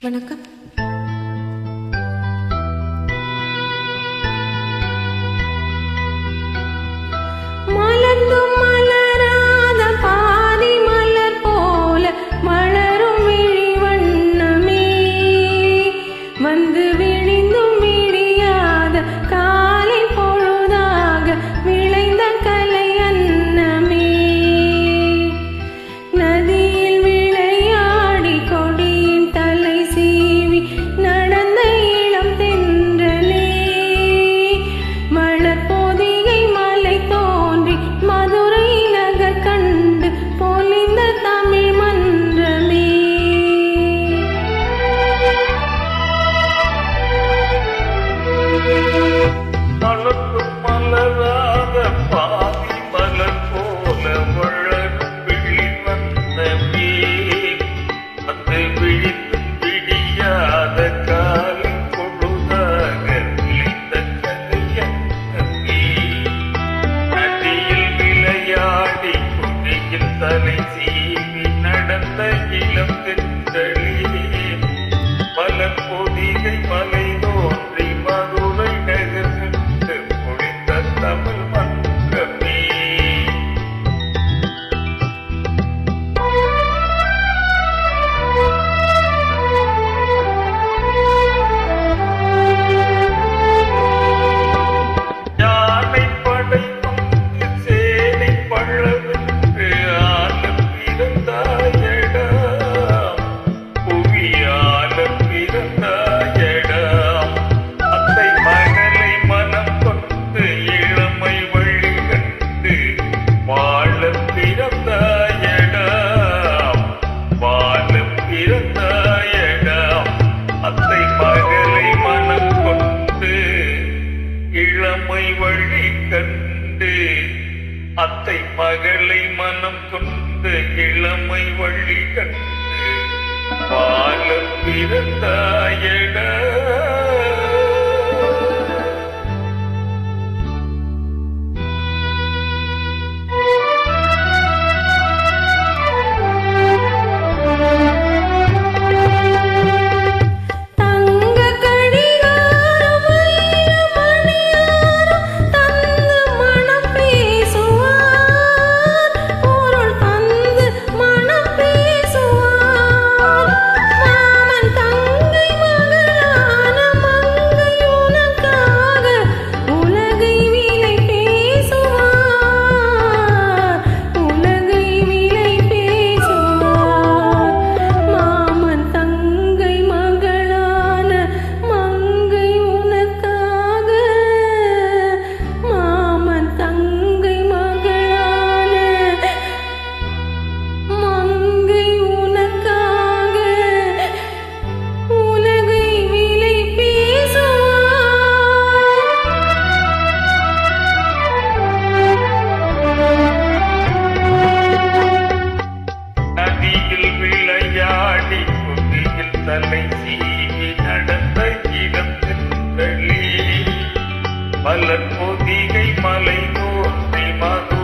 வணக்கம். மலர்ந்தும் மலராத பாதி மலர் போல மலரும் விழி வண்ணமே, வந்து விழிந்தும் விழியாத காலை பொழுதாக விளைந்த கலை அன்னமே. நதியில் விளையாடி கொடியின் தலை சீவி நடந்த இளம் தென்றலே, மலர் பொதிகை மலை தோன்றி மதுரை நகர் கண்டு பொலிந்த தமிழ் மன்றமே. மலர்ந்தும் மலராத பாதி மலர் போல வளரும் விழி வண்ணமே, வந்து விழித்தும் விடியாத காலை பொழுதாக விளைந்த கலையன்னமே. நதியில் விளையாடி கொடியில் தலை சீவி நடந்த இளம் தென்றலே, மலர் பொதிகை மலை தோன்றி மதுரை நகர் கண்டு பொழிந்த தமிழ் மன்றமே. யானை படை வந்து சேனை பழவென்று ஆலம் பிறந்தாயடா, புவியாலம் பிறந்தாயடா. அத்தை மகளை மனம் கொண்டு இளமை வழி கண்டு வாழம் பிறந்தாயடா, வாழம் பிறந்தாயடா. அத்தை மகளை மனம் கொண்டு இளமை வழி கண்டு, அத்தை மகளை மனம் கொண்டு இளமை வழி கண்டு வாழம் பிறந்தாயடா. தங்க கடிகாரம் வைர மணியாரம் தந்து மனம் பேசுவார், பொருள் தந்து மனம் பேசுவார். மாமன் தங்கை மகளான மங்கை உனக்காக உலகை விலை பேசுவார், உலகை விலை பேசுவார். மாமன் தங்கை மகளான மங்கை உனக்காக, மாமன் தங்கை மகளான மங்கை உனக்காக உலகை விலை பேசுவார். நதியில் விளையாடி கொடியில் தலை சீவி நடந்த இளம் தென்றலே, மலர் பொதிகை மலை தோன்றி மது